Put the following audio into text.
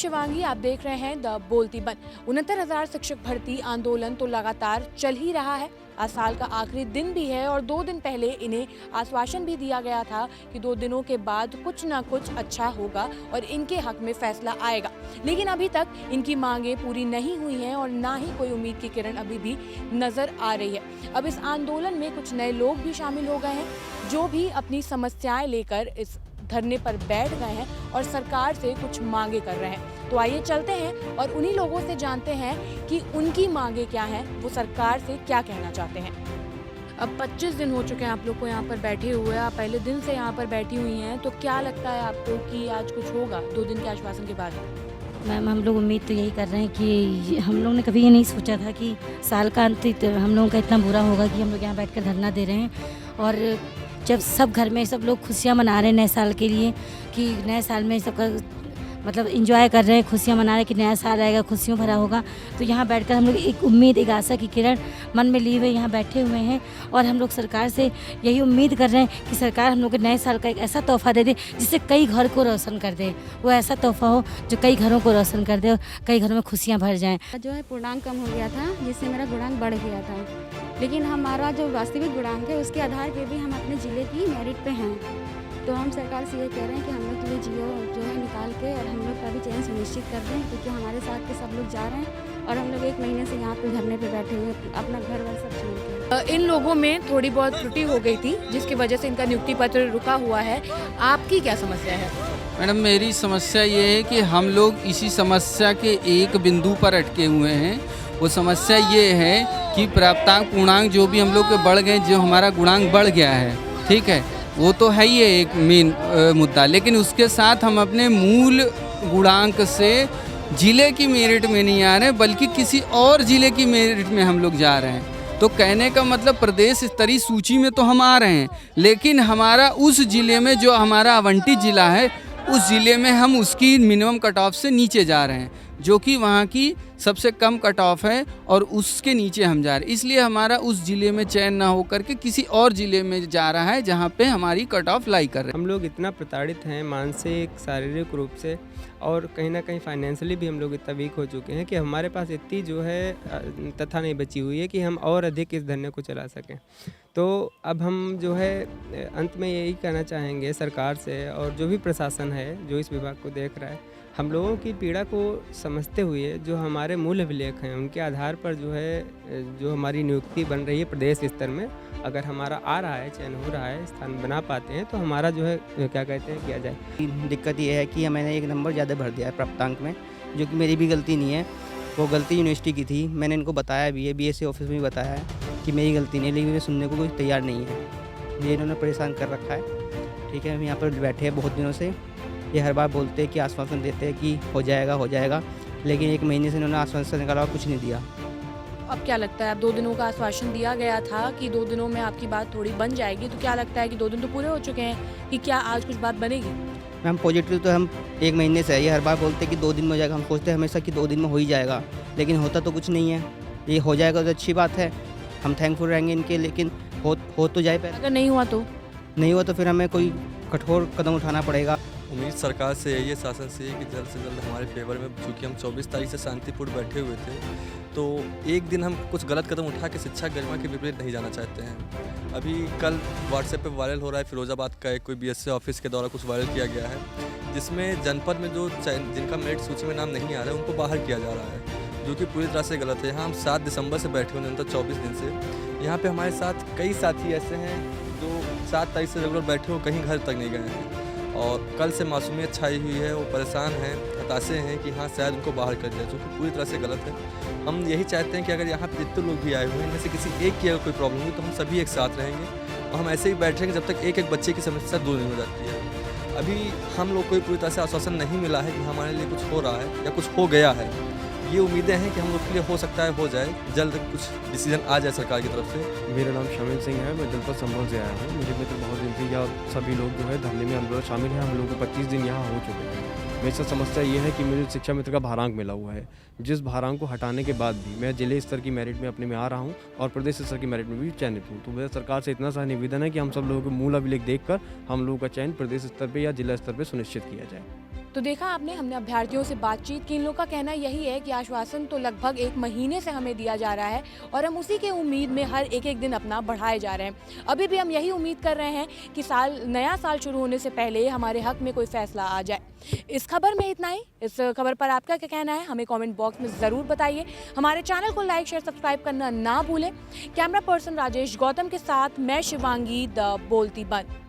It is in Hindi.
शिवांगी, आप देख रहे हैं द बोलती बन। 69,000 शिक्षक भर्ती आंदोलन तो लगातार चल ही रहा है। आज साल का आखिरी दिन भी है और 2 दिन पहले इन्हें आश्वासन भी दिया गया था कि 2 दिनों के बाद कुछ ना कुछ अच्छा होगा और इनके हक में फैसला आएगा। लेकिन अभी तक इनकी मांगें पूरी नहीं हुई हैं और ना ही कोई उम्मीद की किरण अभी भी नजर आ रही है। अब इस आंदोलन में कुछ नए लोग भी शामिल हो गए हैं, जो भी अपनी समस्याएं लेकर इस धरने पर बैठ गए हैं और सरकार से कुछ मांगे कर रहे हैं। तो आइए चलते हैं और उन्हीं लोगों से जानते हैं कि उनकी मांगे क्या हैं, वो सरकार से क्या कहना चाहते हैं। अब 25 दिन हो चुके हैं आप लोग को यहाँ पर बैठे हुए, आप पहले दिन से यहाँ पर बैठी हुई हैं, तो क्या लगता है आपको कि आज कुछ होगा 2 दिन के आश्वासन के बाद? मैम, हम लोग उम्मीद तो यही कर रहे हैं कि हम लोग ने कभी ये नहीं सोचा था कि साल का अंत हम लोगों का इतना बुरा होगा कि हम लोग यहाँ बैठकर धरना दे रहे हैं। और जब सब घर में सब लोग खुशियाँ मना रहे हैं नए साल के लिए, कि नए साल में सबका मतलब इंजॉय कर रहे हैं, खुशियाँ मना रहे हैं कि नया साल आएगा, खुशियों भरा होगा, तो यहाँ बैठकर हम लोग एक उम्मीद, एक आशा की किरण मन में लिए हुए यहाँ बैठे हुए हैं। और हम लोग सरकार से यही उम्मीद कर रहे हैं कि सरकार हम लोग को नए साल का एक ऐसा तोहफा दे दे जिससे कई घर को रोशन कर दे। वो ऐसा तोहफा हो जो कई घरों को रोशन कर दे और कई घरों में खुशियाँ भर जाएँ। जो है पूर्णांक कम हो गया था, जिससे मेरा गुणांक बढ़ गया था, लेकिन हमारा जो वास्तविक गुणांक है उसके आधार पे भी हम अपने ज़िले की मेरिट पे हैं। तो हम सरकार से ये कह रहे हैं कि हम लोग के लिए जियो जो है निकाल के और हम लोग का भी चयन सुनिश्चित कर दें, क्योंकि हमारे साथ के सब लोग जा रहे हैं और हम लोग 1 महीने से यहाँ पे धरने पे बैठे हुए अपना घर वर सब छोड़ के। इन लोगों में थोड़ी बहुत त्रुटि हो गई थी जिसकी वजह से इनका नियुक्ति पत्र रुका हुआ है। आपकी क्या समस्या है? मैडम, मेरी समस्या ये है कि हम लोग इसी समस्या के एक बिंदु पर अटके हुए हैं। वो समस्या ये है कि प्राप्तांक पूर्णांक जो भी हम लोग के बढ़ गए, जो हमारा गुणांक बढ़ गया है, ठीक है, वो तो है ही एक मेन मुद्दा, लेकिन उसके साथ हम अपने मूल गुणांक से ज़िले की मेरिट में नहीं आ रहे, बल्कि किसी और ज़िले की मेरिट में हम लोग जा रहे हैं। तो कहने का मतलब प्रदेश स्तरीय सूची में तो हम आ रहे हैं, लेकिन हमारा उस ज़िले में जो हमारा आवंटित ज़िला है, उस ज़िले में हम उसकी मिनिमम कट ऑफ से नीचे जा रहे हैं, जो कि वहाँ की सबसे कम कट ऑफ है और उसके नीचे हम जा रहे हैं। इसलिए हमारा उस ज़िले में चयन ना होकर के किसी और ज़िले में जा रहा है जहाँ पे हमारी कट ऑफ लाई कर रहे हैं। हम लोग इतना प्रताड़ित हैं मानसिक शारीरिक रूप से और कहीं ना कहीं फाइनेंशियली भी हम लोग इतना वीक हो चुके हैं कि हमारे पास इतनी जो है तथा नहीं बची हुई है कि हम और अधिक इस धरने को चला सकें। तो अब हम जो है अंत में यही कहना चाहेंगे सरकार से और जो भी प्रशासन है जो इस विभाग को देख रहा है, हम लोगों की पीड़ा को समझते हुए जो हमारे मूल अभिलेख हैं उनके आधार पर जो है जो हमारी नियुक्ति बन रही है प्रदेश स्तर में, अगर हमारा आ रहा है, चयन हो रहा है, स्थान बना पाते हैं तो हमारा जो है क्या कहते हैं किया जाए। दिक्कत ये है कि मैंने 1 नंबर ज़्यादा भर दिया है प्राप्तांक में, जो कि मेरी भी गलती नहीं है। वो गलती यूनिवर्सिटी की थी, मैंने इनको बताया भी है, BSc ऑफिस में भी बताया है कि मेरी गलती नहीं है, लेकिन सुनने को कोई तैयार नहीं है। ये इन्होंने परेशान कर रखा है, ठीक है। हम यहाँ पर बैठे हैं बहुत दिनों से, ये हर बार बोलते हैं कि आश्वासन देते हैं कि हो जाएगा, लेकिन 1 महीने से इन्होंने आश्वासन निकाला और कुछ नहीं दिया। अब क्या लगता है, अब 2 दिनों का आश्वासन दिया गया था कि 2 दिनों में आपकी बात थोड़ी बन जाएगी, तो क्या लगता है कि 2 दिन तो पूरे हो चुके हैं, कि क्या आज कुछ बात बनेगी? मैम, पॉजिटिव तो हम 1 महीने से है, ये हर बार बोलते हैं कि 2 दिन में हो जाएगा। हम सोचते हैं हमेशा कि 2 दिन में हो ही जाएगा, लेकिन होता तो कुछ नहीं है। ये हो जाएगा तो अच्छी बात है, हम थैंकफुल रहेंगे इनके, लेकिन हो तो जाए पहले। अगर नहीं हुआ तो फिर हमें कोई कठोर कदम उठाना पड़ेगा। उम्मीद सरकार से यही है, शासन से कि जल्द से जल्द हमारे फेवर में, चूँकि हम 24 तारीख से शांतिपूर्ण बैठे हुए थे, तो एक दिन हम कुछ गलत कदम उठा के शिक्षा गरिमा के विपरीत नहीं जाना चाहते हैं। अभी कल व्हाट्सएप पे वायरल हो रहा है, फिरोजाबाद का कोई BSc ऑफिस के द्वारा कुछ वायरल किया गया है, जिसमें जनपद में जो जिनका मेरिट सूची में नाम नहीं आ रहा है उनको बाहर किया जा रहा है, जो कि पूरी तरह से गलत है। यहाँ हम 7 दिसंबर से बैठे हुए हैं, 24 दिन से। यहाँ पे हमारे साथ कई साथी ऐसे हैं जो 7 तारीख से रेगुलर बैठे हो, कहीं घर तक नहीं गए हैं, और कल से मासूमियत छाई हुई है। वो परेशान हैं, हताशे हैं कि हाँ शायद उनको बाहर कर दिया, जो कि पूरी तरह से गलत है। हम यही चाहते हैं कि अगर यहाँ पे जितने लोग भी आए हुए हैं, इनमें से किसी एक की अगर कोई प्रॉब्लम हुई तो हम सभी एक साथ रहेंगे और हम ऐसे ही बैठेंगे जब तक एक बच्चे की समस्या दूर नहीं हो जाती है। अभी हम लोग को पूरी तरह से आश्वासन नहीं मिला है कि हमारे लिए कुछ हो रहा है या कुछ हो गया है। ये उम्मीदें हैं कि हम लोग के लिए हो सकता है हो जाए, जल्द कुछ डिसीजन आ जाए सरकार की तरफ से। मेरा नाम शामिल सिंह है, मैं जनपद संभल से आया हूँ। मुझे मित्र बहुत दिन से या सभी लोग जो है धरने में आंदोलन शामिल हैं। हम लोग को 25 दिन यहाँ हो चुके हैं। मेरी सब समस्या ये है कि मुझे शिक्षा मित्र का भारांक मिला हुआ है, जिस भारांक को हटाने के बाद भी मैं जिले स्तर की मेरिट में अपने में आ रहा हूँ और प्रदेश स्तर की मेरिट में भी चयनित हूँ। तो मेरा सरकार से इतना सा निवेदन है कि हम सब लोगों के मूल अभिलेख देखकर हम लोगों का चयन प्रदेश स्तर पर या जिला स्तर पर सुनिश्चित किया जाए। तो देखा आपने, हमने अभ्यर्थियों से बातचीत की। इन लोग का कहना यही है कि आश्वासन तो लगभग 1 महीने से हमें दिया जा रहा है और हम उसी के उम्मीद में हर एक दिन अपना बढ़ाए जा रहे हैं। अभी भी हम यही उम्मीद कर रहे हैं कि नया साल शुरू होने से पहले हमारे हक में कोई फैसला आ जाए। इस खबर में इतना ही। इस खबर पर आपका क्या कहना है हमें कमेंट बॉक्स में ज़रूर बताइए। हमारे चैनल को लाइक, शेयर, सब्सक्राइब करना ना भूलें। कैमरा पर्सन राजेश गौतम के साथ मैं शिवांगी, द बोलती बन।